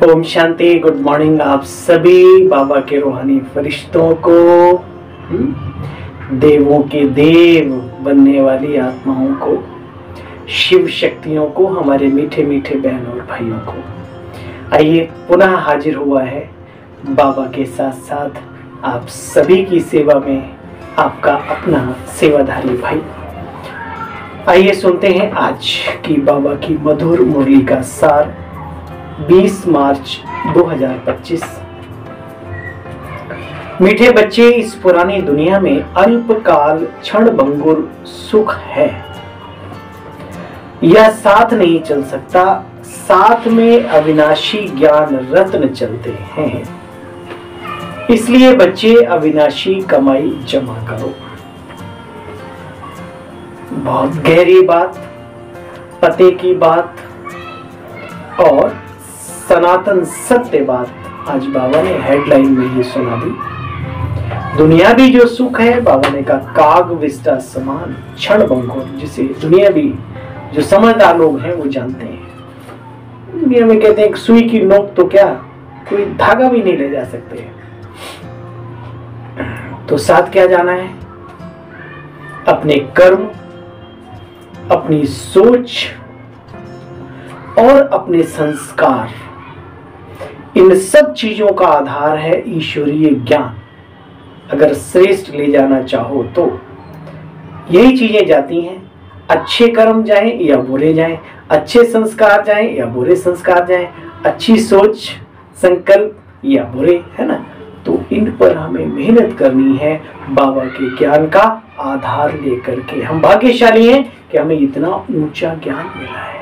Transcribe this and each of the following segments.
Om Shanti. Good morning आप सभी बाबा के रूहानी फरिश्तों को, देवों के देव बनने वाली आत्माओं को, शिव शक्तियों को, हमारे मीठे मीठे बहन और भाइयों को। आइए पुनः हाजिर हुआ है बाबा के साथ साथ आप सभी की सेवा में आपका अपना सेवाधारी भाई। आइए सुनते हैं आज की बाबा की मधुर मुरली का सार। 20 मार्च 2025। मीठे बच्चे, इस पुरानी दुनिया में अल्पकाल क्षण भंगुर सुख है। यह साथ नहीं चल सकता, साथ में अविनाशी ज्ञान रत्न चलते हैं। इसलिए बच्चे अविनाशी कमाई जमा करो। बहुत गहरी बात, पते की बात और सनातन सत्य बात आज बाबा ने हेडलाइन में ही सुना दी। दुनिया भी जो सुख है, बाबा ने कहा काग विष्टा समान क्षण भंगुर, जिसे दुनिया भी जो समझदार लोग हैं वो जानते हैं। दुनिया में कहते हैं सुई की नोक तो क्या, कोई धागा भी नहीं ले जा सकते। तो साथ क्या जाना है? अपने कर्म, अपनी सोच और अपने संस्कार, इन सब चीजों का आधार है ईश्वरीय ज्ञान। अगर श्रेष्ठ ले जाना चाहो तो यही चीजें जाती हैं। अच्छे कर्म जाएं या बुरे जाएं, अच्छे संस्कार जाएं या बुरे संस्कार जाएं, अच्छी सोच संकल्प या बुरे, है ना। तो इन पर हमें मेहनत करनी है बाबा के ज्ञान का आधार लेकर के। हम भाग्यशाली हैं कि हमें इतना ऊंचा ज्ञान मिला है।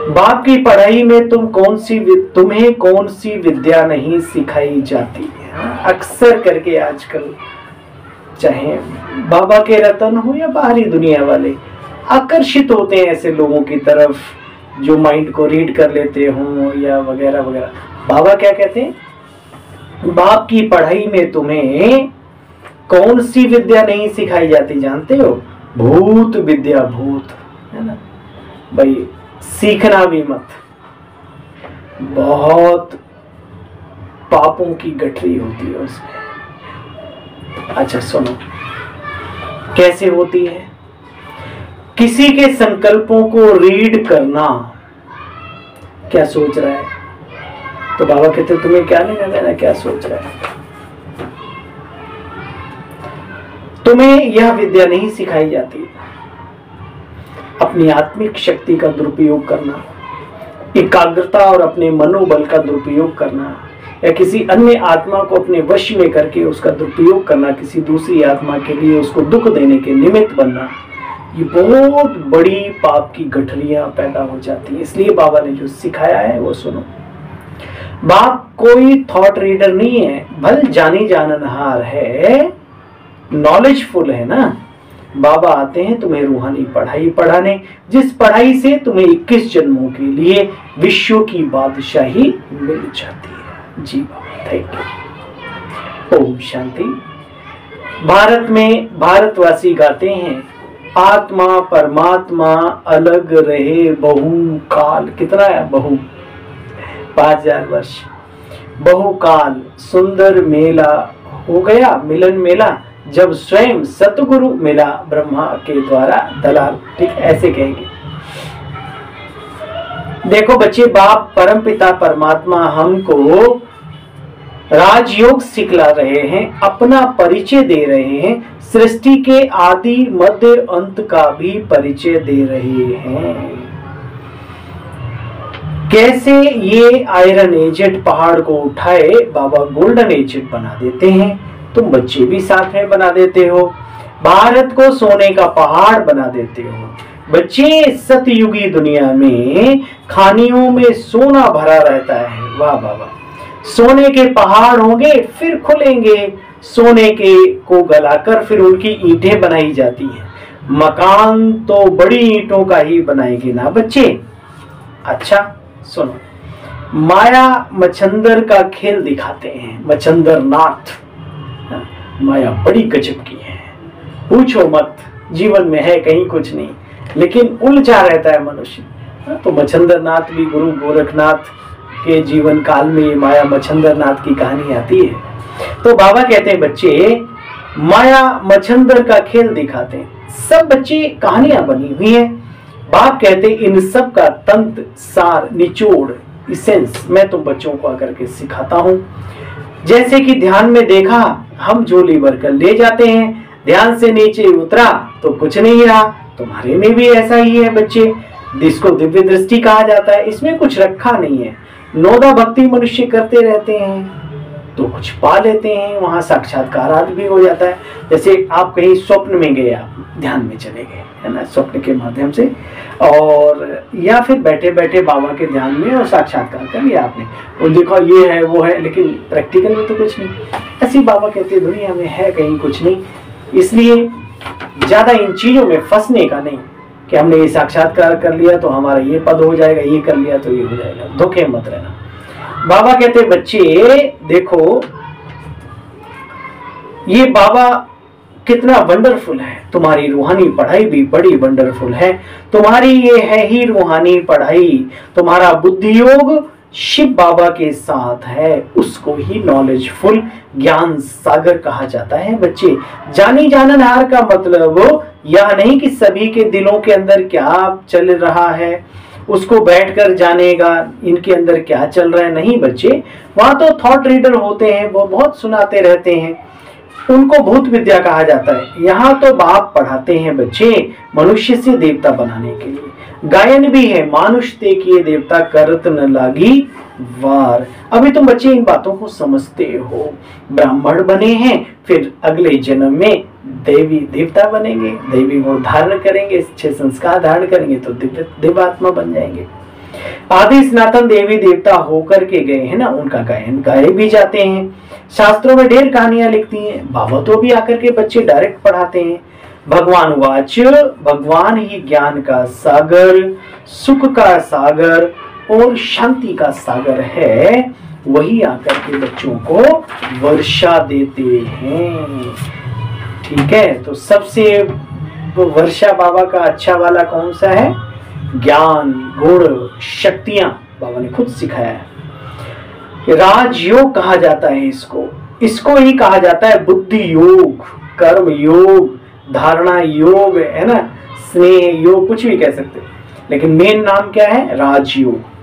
बाप की पढ़ाई में तुम्हें कौन सी विद्या नहीं सिखाई जाती है। अक्सर करके आजकल चाहे बाबा के रतन हो या बाहरी दुनिया वाले आकर्षित होते हैं ऐसे लोगों की तरफ जो माइंड को रीड कर लेते हों या वगैरह वगैरह। बाबा क्या कहते हैं? बाप की पढ़ाई में तुम्हें कौन सी विद्या नहीं सिखाई जाती जानते हो? भूत विद्या, भूत, है ना भाई। सीखना भी मत, बहुत पापों की गठरी होती है उसमें। अच्छा सुनो कैसे होती है। किसी के संकल्पों को रीड करना, क्या सोच रहा है, तो बाबा कहते तुम्हें क्या लेना देना क्या सोच रहा है। तुम्हें यह विद्या नहीं सिखाई जाती। अपनी आत्मिक शक्ति का दुरुपयोग करना, एकाग्रता और अपने मनोबल का दुरुपयोग करना, या किसी अन्य आत्मा को अपने वश में करके उसका दुरुपयोग करना, किसी दूसरी आत्मा के लिए उसको दुख देने के निमित्त बनना, ये बहुत बड़ी पाप की गठरियां पैदा हो जाती है। इसलिए बाबा ने जो सिखाया है वो सुनो। बाप कोई थॉट रीडर नहीं है, भल जानी जाननहार है, नॉलेजफुल है ना। बाबा आते हैं तुम्हें रूहानी पढ़ाई पढ़ाने, जिस पढ़ाई से तुम्हें 21 जन्मों के लिए विश्व की बादशाही मिल जाती है। जी बाबा, थैंक यू। ओम शांति। भारत में भारतवासी गाते हैं आत्मा परमात्मा अलग रहे बहुकाल। कितना है बहु? 5000 वर्ष। बहुकाल सुंदर मेला हो गया, मिलन मेला, जब स्वयं सतगुरु मिला ब्रह्मा के द्वारा दलाल। ठीक ऐसे कहेंगे। देखो बच्चे, बाप परमपिता परमात्मा हमको राजयोग सिखला रहे हैं, अपना परिचय दे रहे हैं, सृष्टि के आदि मध्य अंत का भी परिचय दे रहे हैं। कैसे ये आयरन एजेड पहाड़ को उठाए बाबा गोल्डन एजेड बना देते हैं, तुम बच्चे भी साथ में बना देते हो। भारत को सोने का पहाड़ बना देते हो। बच्चे, सतयुगी दुनिया में खानियों में सोना भरा रहता है। वाह बाबा। सोने के पहाड़ होंगे फिर खुलेंगे, सोने के को गलाकर फिर उनकी ईंटें बनाई जाती हैं। मकान तो बड़ी ईंटों का ही बनाएंगे ना बच्चे। अच्छा सुनो, माया मच्छंदर का खेल दिखाते हैं। मच्छंदर नाथ, माया बड़ी गजब की है, पूछो मत। जीवन में है कहीं कुछ नहीं, लेकिन उलझा रहता है मनुष्य। तो मच्छंदर नाथ भी गुरु गोरखनाथ के जीवन काल में ये माया मच्छंदर नाथ की कहानी आती है। तो बाबा कहते हैं बच्चे माया मच्छंदर का खेल दिखाते हैं। सब बच्चे कहानियां बनी हुई हैं। बाप कहते इन सब का तंत्र सार निचोड़ इसेंस मैं तुम बच्चों को आकर के सिखाता हूं। जैसे कि ध्यान में देखा हम झोली भरकर ले जाते हैं, ध्यान से नीचे उतरा तो कुछ नहीं रहा। तुम्हारे में भी ऐसा ही है बच्चे, जिसको दिव्य दृष्टि कहा जाता है। इसमें कुछ रखा नहीं है। नौदा भक्ति मनुष्य करते रहते हैं तो कुछ पा लेते हैं, वहां साक्षात्कार भी हो जाता है। जैसे आप कहीं स्वप्न में गए, आप ध्यान में चले गए है ना, स्वप्न के माध्यम से, और या फिर बैठे बैठे बाबा के ध्यान में और साक्षात्कार कर लिया आपने, वो देखो ये है वो है, लेकिन प्रैक्टिकल में तो कुछ नहीं। ऐसी बाबा कहते हैं दुनिया में है कहीं कुछ नहीं। इसलिए ज्यादा इन चीजों में फंसने का नहीं कि हमने ये साक्षात्कार कर लिया तो हमारा ये पद हो जाएगा, ये कर लिया तो ये हो जाएगा। धोखे मत रहना। बाबा कहते बच्चे देखो ये बाबा कितना वंडरफुल है, तुम्हारी रूहानी पढ़ाई भी बड़ी वंडरफुल है। तुम्हारी ये है ही रूहानी पढ़ाई, तुम्हारा बुद्धि योग शिव बाबा के साथ है, उसको ही नॉलेजफुल ज्ञान सागर कहा जाता है। बच्चे जानी जाननहार का मतलब यह नहीं कि सभी के दिलों के अंदर क्या चल रहा है उसको बैठकर जानेगा इनके अंदर क्या चल रहा है। नहीं बच्चे, वहां तो थॉट रीडर होते हैं, वो बहुत सुनाते रहते हैं, उनको भूत विद्या कहा जाता है। यहाँ तो बाप पढ़ाते हैं बच्चे मनुष्य से देवता बनाने के लिए। गायन भी है मानुष ते किए देवता करत न लागी वार। अभी तुम बच्चे इन बातों को समझते हो। ब्राह्मण बने हैं, फिर अगले जन्म में देवी देवता बनेंगे, देवी गुण धारण करेंगे, 6 संस्कार धारण करेंगे तो देवात्मा बन जाएंगे। आदि सनातन देवी देवता होकर के गए हैं ना, उनका गायन गाए भी जाते हैं। शास्त्रों में ढेर कहानियां लिखती हैं, बाबा तो भी आकर के बच्चे डायरेक्ट पढ़ाते हैं। भगवान वाच, भगवान ही ज्ञान का सागर, सुख का सागर और शांति का सागर है, वही आकर के बच्चों को वर्षा देते हैं। ठीक है, तो सबसे वर्षा बाबा का अच्छा वाला कौन सा है? ज्ञान गुण शक्तियां बाबा ने खुद सिखाया है। राजयोग कहा जाता है इसको ही कहा जाता है बुद्धि योग, कर्म योग, धारणा योग, है ना, स्नेह योग, कुछ भी कह सकते हैं, लेकिन मेन नाम क्या है? राजयोग।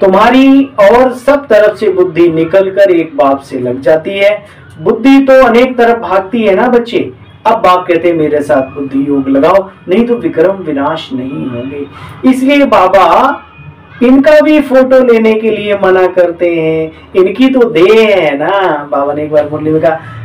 तुम्हारी और सब तरफ से बुद्धि निकलकर एक बाप से लग जाती है। बुद्धि तो अनेक तरफ भागती है ना बच्चे। अब बाप कहते हैं मेरे साथ बुद्धि योग लगाओ, नहीं तो विक्रम विनाश नहीं होंगे। इसलिए बाबा इनका भी फोटो लेने के लिए मना करते हैं। इनकी तो देह है ना। बाबा ने एक बार मुरली में कहा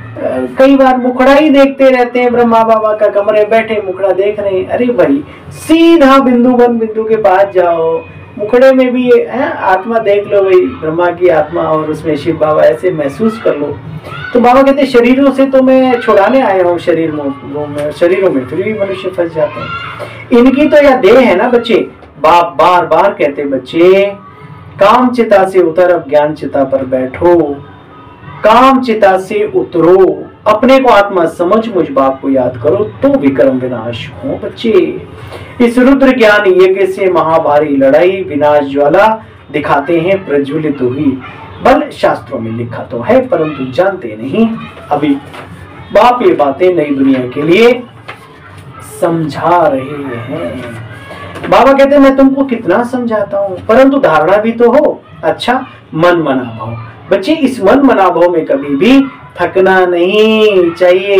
कई बार मुखड़ा ही देखते रहते हैं, ब्रह्मा बाबा का कमरे बैठे मुखड़ा देख रहे हैं। अरे भाई सीधा बिंदु के पास जाओ, मुखड़े में भी आत्मा देख लो भाई, ब्रह्मा की आत्मा और उसमें शिव बाबा, ऐसे महसूस कर लो। तो बाबा कहते शरीरों से तो मैं छुड़ाने आया हूँ, शरीरों में फिर भी मनुष्य फंस जाते हैं। इनकी तो यह देह है ना बच्चे। बाप बार बार कहते बच्चे काम चिता से उतर, अब ज्ञान चिता पर बैठो। काम चिता से उतरो, अपने को आत्मा समझ मुझ बाप को याद करो तो विक्रम विनाश हो बच्चे। इस रुद्र ज्ञान यज्ञ से महाभारी लड़ाई विनाश ज्वाला दिखाते हैं प्रज्वलित हुई। बल शास्त्रों में लिखा तो है परंतु जानते नहीं। अभी बाप ये बातें नई दुनिया के लिए समझा रहे हैं। बाबा कहते हैं मैं तुमको कितना समझाता हूँ, परंतु धारणा भी तो हो। अच्छा, मन मना भाव बच्चे, इस मन मना भाव में कभी भी थकना नहीं चाहिए।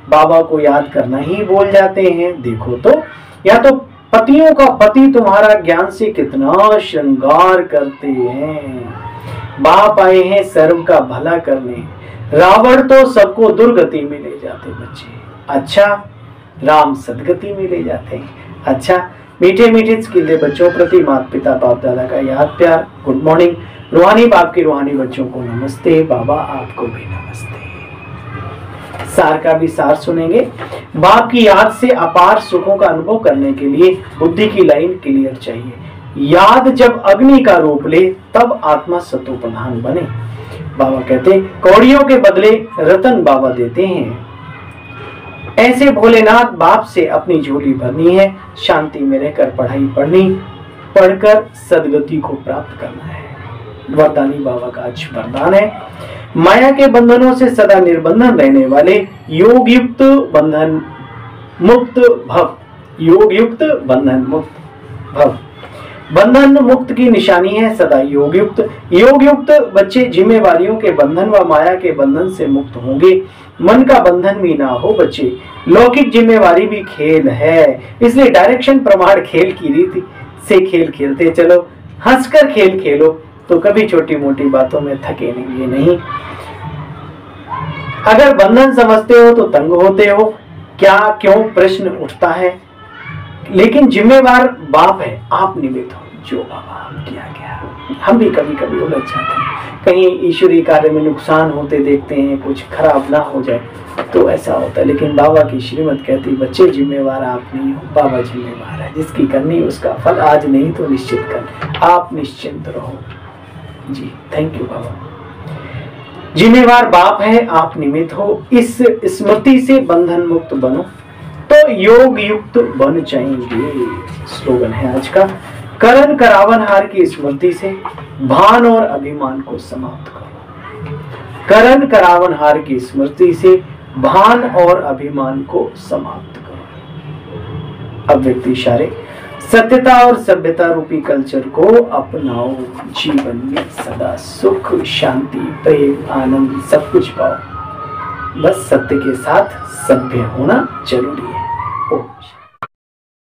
बाबा को याद करना ही भूल जाते हैं। देखो तो या तो पतियों का पति तुम्हारा ज्ञान से कितना श्रृंगार करते हैं। बाप आए हैं सर्व का भला करने, रावण तो सबको दुर्गति में ले जाते बच्चे। अच्छा, राम सदगति में ले जाते हैं। अच्छा, मीठे मीठे स्किले बच्चों प्रति माता पिता बाप दादा का याद प्यार। Good morning. रूहानी बाप के रूहानी बच्चों को नमस्ते। बाबा आपको भी नमस्ते। सार का भी सार सुनेंगे। बाप की याद से अपार सुखों का अनुभव करने के लिए बुद्धि की लाइन क्लियर चाहिए। याद जब अग्नि का रूप ले तब आत्मा सतो प्रधान बने। बाबा कहते कौड़ियों के बदले रतन बाबा देते हैं। ऐसे भोलेनाथ बाप से अपनी झोली भरनी है, शांति में रहकर पढ़ाई पढ़नी, पढ़कर सदगति को प्राप्त करना है। वरदानी बाबा का आज वरदान है, माया के बंधनों से सदा निर्बंधन रहने वाले योग युक्त बंधन मुक्त भव। योग युक्त बंधन मुक्त भव। बंधन मुक्त की निशानी है सदा योग युक्त। योग युक्त बच्चे जिम्मेवारियों के बंधन व माया के बंधन से मुक्त होंगे। मन का बंधन भी ना हो बच्चे। लौकिक जिम्मेवारी भी खेल है, इसलिए डायरेक्शन प्रमाण खेल की रीति से खेल खेलते चलो। हंसकर खेल खेलो तो कभी छोटी मोटी बातों में थकेंगे नहीं। अगर बंधन समझते हो तो तंग होते हो, क्या क्यों प्रश्न उठता है। लेकिन जिम्मेवार बाप है, आप निमित्त हो। जो बाबा हम किया गया, हम भी कभी कभी उलझ जाते हैं, कहीं ईश्वरीय कार्य में नुकसान होते देखते हैं, कुछ खराब ना हो जाए तो ऐसा होता है। लेकिन बाबा की श्रीमत कहती, बच्चे जिम्मेवार आप नहीं हो, बाबा जिम्मेवार है। जिसकी करनी उसका फल आज नहीं तो निश्चित कर, आप निश्चिंत रहो जी। थैंक यू बाबा। जिम्मेवार बाप है, आप निमित्त हो। इस स्मृति से बंधन मुक्त बनो तो योग युक्त बन जाएंगे। स्लोगन है आज का, करण करावनहार की स्मृति से भान और अभिमान को समाप्त करो। करण करावनहार की स्मृति से भान और अभिमान को समाप्त करो। अव्यक्त इशारे, सत्यता और सभ्यता रूपी कल्चर को अपनाओ। जीवन में सदा सुख, शांति, प्रेम, आनंद सब कुछ पाओ। बस सत्य के साथ सभ्य होना जरूरी है। ओम।